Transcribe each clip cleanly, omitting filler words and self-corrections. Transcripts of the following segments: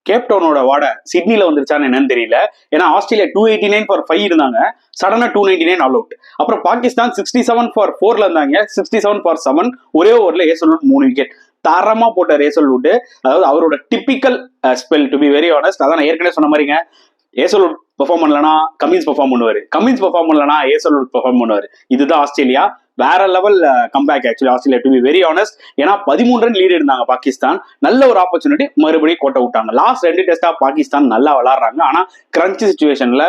கேப்டவுனோட வாட சிட்னில வந்துருச்சான்னு என்னன்னு தெரியல. ஏன்னா ஆஸ்திரேலியா 289 ஃபார் 5 இருந்தாங்க, சடனா 299 ஆல் அவுட். அப்புறம் பாகிஸ்தான் 67 ஃபார் 4ல இருந்தாங்க, 67 ஃபார் 7. ஒரே ஓவர்ல ஏசல்வுட் 3 விக்கெட் தரமா போட்டார் ஏசல்வுட். அதாவது அவரோட typical spell, to be very honest. அதான் நான் ஏற்கனவே சொன்ன மாதிரிங்க, ஏசல்வுட் பெர்ஃபார்ம் பண்ணலனா கமின்ஸ் பெர்ஃபார்ம் பண்ணுவாரு, கமின்ஸ் பெர்ஃபார்ம் பண்ணலனா ஏசல்வுட் பெர்ஃபார்ம் பண்ணுவாரு. இதுதான் ஆஸ்திரேலியா. வேற level comeback actually Australia, to be very honest. ஏன்னா 13 ரன் லீடு இருந்தாங்க பாகிஸ்தான். நல்ல ஒரு ஆப்பர்ச்சுனிட்டி, மறுபடியும் கோட்டை விட்டாங்க. லாஸ்ட் 2 டெஸ்டா பாகிஸ்தான் நல்லா விளாடுறாங்க, ஆனா கிரன்ச் சுச்சுவேஷன்ல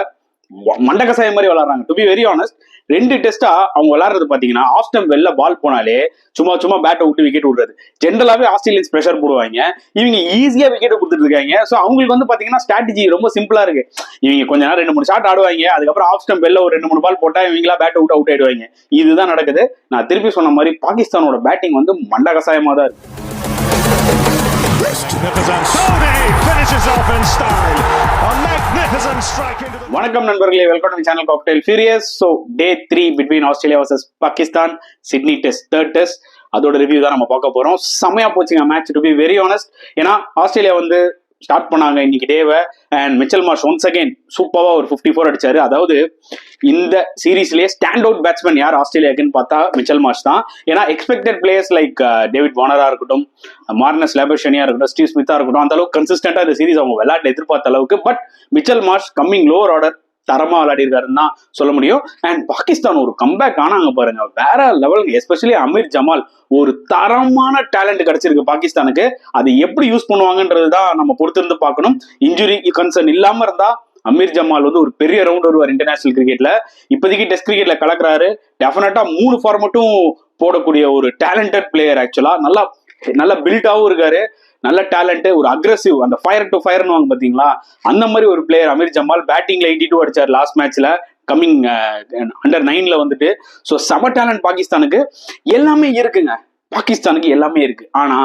மண்டகசாய மாதிரி விளாடுறாங்க. டு பி வெரி ஆனஸ்ட், 2 டெஸ்டா அவங்க விளாடுறது பாத்தீங்கன்னா ஆஃப் ஸ்டம்ப் வெளில பால் போனாலே சும்மா பேட்டை விட்டு விக்கெட் விடுறது. ஜென்ரலாவே ஆஸ்திரேலியன்ஸ் ப்ரெஷர் போடுவாங்க, இவங்க ஈஸியா விக்கெட் கொடுத்துட்டு இருக்காங்க. ஸோ அவங்களுக்கு வந்து பாத்தீங்கன்னா ஸ்ட்ராட்டஜி ரொம்ப சிம்பிளா இருக்கு. இவங்க கொஞ்ச நேரம் 2-3 ஷாட் ஆடுவாங்க, அதுக்கப்புறம் ஆஃப் ஸ்டம்ப் வெளில ஒரு 2-3 பால் போட்டா இவங்களா பேட்டை விட்டு அவுட் ஆயிடுவாங்க. இதுதான் நடக்குது. நான் திருப்பி சொன்ன மாதிரி பாகிஸ்தானோட பேட்டிங் வந்து மண்டகசாயமா தான் இருக்கு. வணக்கம் நண்பர்களே, welcome to channel cocktail furious. So day 3 between Australia versus Pakistan, Sydney test, 3rd test. அதோட ரிவ்யூ தான் நம்ம பார்க்க போறோம். செமையா போச்சுங்க match, to be very honest. ஏன்னா ஆஸ்திரேலியா வந்து ஸ்டார்ட் பண்ணாங்க இன்னைக்கு டேவை, and Mitchell Marsh once again சூப்பரா ஒரு 54 அடிச்சாரு. அதாவது இந்த சீரீஸ்லயே ஸ்டாண்ட் அவுட் பேட்ஸ்மேன் யார் ஆஸ்திரேலியாக்குன்னு பார்த்தா மிச்சல் மார்ஷ் தான். ஏன்னா எக்ஸ்பெக்டட் பிளேயர்ஸ் லைக் டேவிட் வார்னரா இருக்கட்டும், மார்னஸ் லேபர்ஷனியா இருக்கட்டும், ஸ்டீவ் ஸ்மித்தா இருக்கட்டும், அந்த அளவுக்கு கன்சிஸ்டன்டா இந்த சீரீஸ் அவங்க விளையாட்டு எதிர்பார்த்த அளவுக்கு. But Mitchell Marsh coming lower order தரமா விளையாடி இருக்காருன்னு தான் சொல்ல முடியும். அண்ட் பாகிஸ்தான் ஒரு கம்பேக் ஆனாங்க பாருங்க, வேற லெவல். எஸ்பெஷலி அமீர் ஜமால், ஒரு தரமான டேலண்ட் கிடைச்சிருக்கு பாகிஸ்தானுக்கு. அதை எப்படி யூஸ் பண்ணுவாங்கன்றது தான் நம்ம பொறுத்திருந்து பார்க்கணும். இன்ஜுரி கன்சர்ன் இல்லாம இருந்தா அமீர் ஜமால் வந்து ஒரு பெரிய ரவுண்ட் வருவார் இன்டர்நேஷனல் கிரிக்கெட்ல. இப்போதைக்கு டெஸ்ட் கிரிக்கெட்ல கலக்குறாரு. டெஃபினட்டா 3 ஃபார்மட்டும் போடக்கூடிய ஒரு டேலண்டட் பிளேயர். ஆக்சுவலா நல்லா பில்டாவும் இருக்காரு, நல்ல டேலண்ட், ஒரு அக்ரெசிவ், அந்த ஃபயர் டு ஃபயர்னு வாங்க பாத்தீங்களா, அந்த மாதிரி ஒரு பிளேயர் அமீர் ஜமால். பேட்டிங்ல 82 அடிச்சார் லாஸ்ட் மேட்ச்ல, கம்மிங் அண்டர் 9ல வந்துட்டு. ஸோ செம டேலண்ட் பாகிஸ்தானுக்கு. எல்லாமே இருக்குங்க, பாகிஸ்தானுக்கு எல்லாமே இருக்கு. ஆனா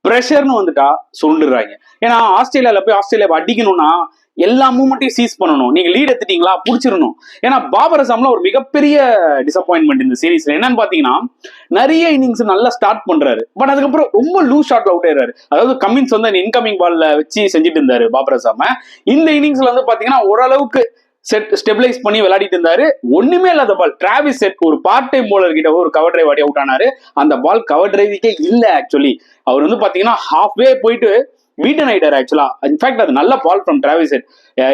பிரஷர்னு வந்துட்டா சுருண்டுறாங்க. ஏன்னா ஆஸ்திரேலியால போய் ஆஸ்திரேலியா அடிக்கணும்னா எல்லா மூமெண்ட்டையும் சீஸ் பண்ணணும். நீங்க லீட் எடுத்துட்டீங்களா புடிச்சிடணும். ஏன்னா பாபர் அசாம்ல ஒரு மிகப்பெரிய டிசப்பாயின்மெண்ட் இந்த சீரீஸ்ல. என்னன்னு பாத்தீங்கன்னா, நிறைய இன்னிங்ஸ் நல்லா ஸ்டார்ட் பண்றாரு, பட் அதுக்கப்புறம் ரொம்ப லூஸ் ஷாட்ல அவுட் ஆயிடுறாரு. அதாவது கமின்ஸ் வந்து இன்கமிங் பால்ல வச்சு செஞ்சுட்டு இருந்தாரு பாபர் அசாம. இந்த இன்னிங்ஸ்ல வந்து பாத்தீங்கன்னா ஓரளவுக்கு ஸ்டெபிலைஸ் பண்ணி விளையாடிட்டு இருந்தாரு. ஒண்ணுமே இல்லாத பால், டிராவிஸ் ஹெட் ஒரு பார்ட் டைம் போலர் கிட்ட ஒரு கவர் டிரைவ் ஆடி அவுட் ஆனாரு. அந்த பால் கவர் டிரைவுக்கே இல்ல. ஆக்சுவலி அவர் வந்து பாத்தீங்கன்னா ஹாஃப் வே போயிட்டு பீட்டன் ஆயிட்டார். ஆக்சுவலா இன்ஃபேக்ட் அது நல்ல பால் ஃப்ரம் டிராவிஸ் ஹெட்.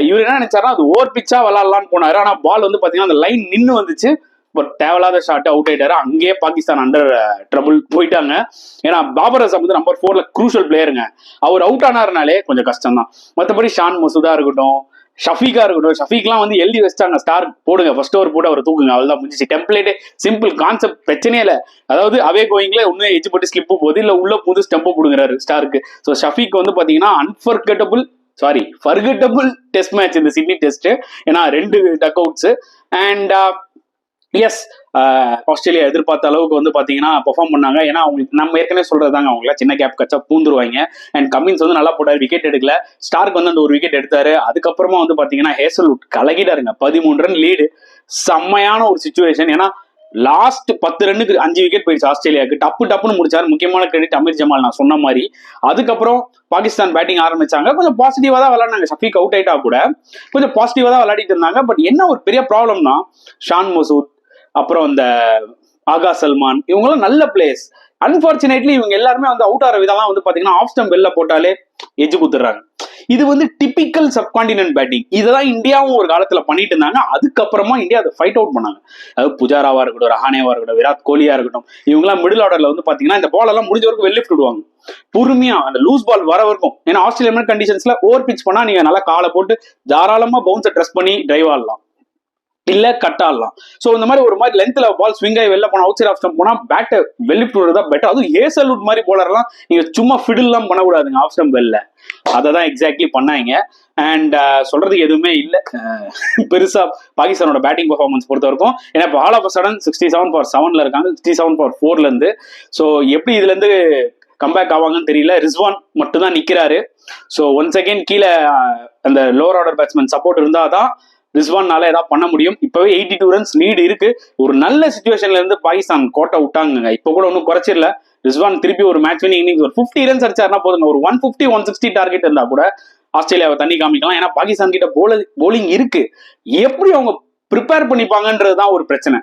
இவர் என்ன நினைச்சாருன்னா அது ஓவர் பிச்சா விளாடலான்னு போனாரு. ஆனா பால் வந்து பாத்தீங்கன்னா அந்த லைன் நின்று வந்துச்சு, பட் தேவையில்லாத ஷாட் அவுட் ஆயிட்டாரு. அங்கேயே பாகிஸ்தான் அண்டர் ட்ரபிள் போயிட்டாங்க. ஏன்னா பாபர் அசாம் வந்து நம்பர் 4ல குரூஷியல் பிளேயருங்க. அவர் அவுட் ஆனாருனாலே கொஞ்சம் கஷ்டம் தான். மற்றபடி ஷான் மசூதா இருக்கட்டும், ஷஃபீகா இருக்கட்டும், ஷஃபீக்லாம் வந்து எழுதி வச்சிட்டாங்க, ஸ்டார் போடுங்க, ஃபர்ஸ்ட் ஓவர் போட்டு அவர் தூக்குங்க, அவள் தான் முடிஞ்சிச்சு. டெம்ப்ளேட்டே சிம்பிள், கான்செப்ட் பிரச்சனையே இல்லை. அதாவது அவே கோயிங்ல ஒன்னும் எஜ் போட்டு ஸ்லிப்பு போகுது, இல்ல உள்ள புது ஸ்டெம்போ போடுங்கிறாரு ஸ்டாருக்கு. ஸோ ஷஃபீக் வந்து பாத்தீங்கன்னா ஃபர்கெட்டபிள் டெஸ்ட் மேட்ச் இந்த சிட்னி டெஸ்ட். ஏன்னா 2 டக் அவுட்ஸ். அண்ட் எஸ், ஆஸ்திரேலியா எதிர்பார்த்த அளவுக்கு வந்து பாத்தீங்கன்னா பெர்ஃபார்ம் பண்ணாங்க. ஏன்னா அவங்களுக்கு நம்ம ஏற்கனவே சொல்றதாங்க, அவங்கள சின்ன கேப் கச்சா பூந்துருவாங்க. அண்ட் கமின்ஸ் வந்து நல்லா போட்டாரு, விக்கெட் எடுக்கல. ஸ்டார்க் வந்து அந்த ஒரு விக்கெட் எடுத்தாரு. அதுக்கப்புறமா வந்து பாத்தீங்கன்னா ஹேசல்வுட் கலகிட்டாருங்க, 13 ரன் லீடு. செம்மையான ஒரு சிச்சுவேஷன். ஏன்னா லாஸ்ட் 10 ரன்னுக்கு 5 விக்கெட் போயிடுச்சு ஆஸ்திரேலியாவுக்கு. டப்புன்னு முடிச்சாரு. முக்கியமான கிரெடிட் அமீர் ஜமால், நான் சொன்ன மாதிரி. அதுக்கப்புறம் பாகிஸ்தான் பேட்டிங் ஆரம்பிச்சாங்க. கொஞ்சம் பாசிட்டிவா தான் விளையாடினாங்க. ஷஃபீக் அவுட் ஆயிட்டா கூட கொஞ்சம் பாசிட்டிவா தான் விளையாடிட்டு இருந்தாங்க. பட் என்ன ஒரு பெரிய ப்ராப்ளம்னா, ஷான் மசூத், அப்புறம் இந்த ஆகா சல்மான், இவங்களும் நல்ல பிளேயர்ஸ். அன்பார்ச்சுனேட்லி இவங்க எல்லாருமே வந்து அவுட் ஆகிற விதம்லாம் வந்து பாத்தீங்கன்னா ஆஃப் ஸ்டம்ப் வெளில போட்டாலே எஜ்ஜு குத்துறாங்க. இது வந்து டிபிக்கல் சப்கான்டினென்ட் பேட்டிங். இதெல்லாம் இந்தியாவும் ஒரு காலத்துல பண்ணிட்டு இருந்தாங்க. அதுக்கப்புறமா இந்தியா அதை ஃபைட் அவுட் பண்ணாங்க. அதாவது புஜாராவா இருக்கட்டும், ரஹானேவா இருக்கட்டும், விராட் கோலியா இருக்கட்டும், இவங்கலாம் மிடில் ஆர்டர்ல வந்து பாத்தீங்கன்னா இந்த பால் எல்லாம் முடிஞ்ச வரைக்கும் வெளிலிஃப்ட் விடுவாங்க, பொறுமையா அந்த லூஸ் பால் வர வரைக்கும். ஏன்னா ஆஸ்திரேலியன் கண்டிஷன்ஸ்ல ஓவர் பிச் பண்ணா நீங்க நல்லா காலை போட்டு தாராளமா பவுன்ஸை ட்ரெஸ் பண்ணி டிரைவ் ஆடலாம், இல்ல கட் ஆடலாம். சோ இந்த மாதிரி ஒரு மாதிரி லென்த்ல பால் ஸ்விங் ஆகி வெளில போனா, அவுட் சைட் ஆஃப் ஸ்டம்ப் போனா பேட்டை வெளிலிஃப்ட் விடுறதா பெட்டர். அதுவும் ஹேசல்வுட் மாதிரி போலர்லாம் நீங்க சும்மா ஃபிடில் எல்லாம் பண்ணக்கூடாதுங்க ஆஃப் ஸ்டம்ப் வெளில. அதை தான் எக்ஸாக்ட்லி பண்ணாங்க. அண்ட் சொல்றதுக்கு எதுவுமே இல்லை பெருசா பாகிஸ்தானோட பேட்டிங் பெர்ஃபார்மன்ஸ் பொறுத்த வரைக்கும். ஏன்னா இப்போ all of a sudden 67 for 7ல இருக்காங்க, 67 ஃபார் 4ல இருந்து. ஸோ எப்படி இதுல இருந்து கம்பேக் ஆவாங்கன்னு தெரியல. ரிஸ்வான் மட்டும் தான் நிக்கிறாரு. ஸோ ஒன்ஸ் அகெயின் கீழே அந்த லோவர் ஆர்டர் பேட்ஸ்மேன் சப்போர்ட் இருந்தாதான் ரிஸ்வான்னால ஏதாவது பண்ண முடியும். இப்பவே 82 ரன்ஸ் லீடு இருக்கு. ஒரு நல்ல சிச்சுவேஷன்ல இருந்து பாகிஸ்தான் கோட்டை விட்டாங்க. இப்ப கூட ஒன்றும் குறைச்சிடல. ரிஸ்வான் திருப்பி ஒரு மேட்ச் வினிங் இன்னிங்ஸ் ஒரு 50 ரன்ஸ் அடிச்சாருன்னா போதுங்க. ஒரு 150 160 டார்கெட் இருந்தா கூட ஆஸ்திரேலியாவை தண்ணி காமிக்கலாம். ஏன்னா பாகிஸ்தான் கிட்ட போலிங் இருக்கு. எப்படி அவங்க ப்ரிப்பேர் பண்ணிப்பாங்கன்றது தான் ஒரு பிரச்சனை.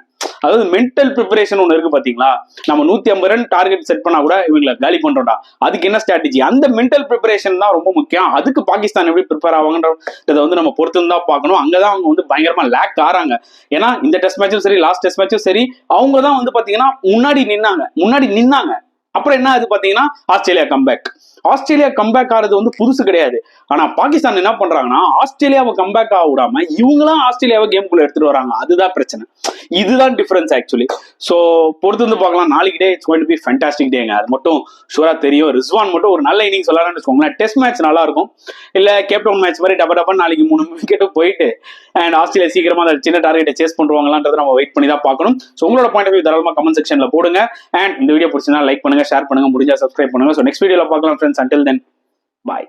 அதாவது மென்டல் ப்ரிப்பரேஷன் ஒன்று இருக்கு பாத்தீங்களா. நம்ம 150 ரன் டார்கெட் செட் பண்ணா கூட இவங்களை காலி பண்றோம்டா, அதுக்கு என்ன ஸ்ட்ராட்டஜி? அந்த மென்டல் ப்ரிப்பரேஷன் தான் ரொம்ப முக்கியம். அதுக்கு பாகிஸ்தான் எப்படி ப்ரிப்பேர் ஆவாங்கன்றத வந்து நம்ம பொறுத்து தான் பார்க்கணும். அங்கதான் அவங்க வந்து பயங்கரமா லேக் ஆறாங்க. ஏன்னா இந்த டெஸ்ட் மேட்சும் சரி, லாஸ்ட் டெஸ்ட் மேட்சும் சரி, அவங்க தான் வந்து பாத்தீங்கன்னா முன்னாடி நின்னாங்க. அப்புறம் என்ன அது பாத்தீங்கன்னா ஆஸ்திரேலியா கம்பேக் ஆறது வந்து புதுசு கிடையாது. ஆனா பாகிஸ்தான் என்ன பண்றாங்கன்னா ஆஸ்திரேலியாவை கம்பேக் ஆக விடாம இவங்களாம் ஆஸ்திரேலியாவை கேமுக்குள்ள எடுத்துட்டு வராங்க. அதுதான் பிரச்சனை. இதுதான் டிஃபரன்ஸ் ஆக்சுவலி. சோ பொறுத்து வந்து பார்க்கலாம். நாளைக்கு day it's going to be fantastic டேங்க. அது மட்டும் ஷூரா தெரியும். ரிஸ்வான் மட்டும் ஒரு நல்ல இன்னிங்ஸ் விளையாடுன்னு வச்சுக்கோங்களேன், டெஸ்ட் மேட்ச் நல்லா இருக்கும். இல்ல கேப்டவுன் மேட்ச் மாதிரி டபா நாளைக்கு 3 விக்கெட்டும் போயிட்டு அண்ட் ஆஸ்திரேலியா சீக்கிரமா அந்த சின்ன டார்கெட்டை சேஸ் பண்ணுவாங்களான்றதை நம்ம வெயிட் பண்ணி தான் பார்க்கணும். ஸோ உங்களோட பாயிண்ட் ஆஃப் வியூ தாராளமா கமெண்ட் செக்ஷன்ல போடுங்க. அண்ட் இந்த வீடியோ பிடிச்சிருந்தா லைக் பண்ணுங்க, ஷேர் பண்ணுங்க, முடிஞ்சா சப்ஸ்கிரைப் பண்ணுங்க. ஸோ நெக்ஸ்ட் வீடியோல பார்க்கலாம் ஃப்ரெண்ட்ஸ். அன்டில் தென் பாய்.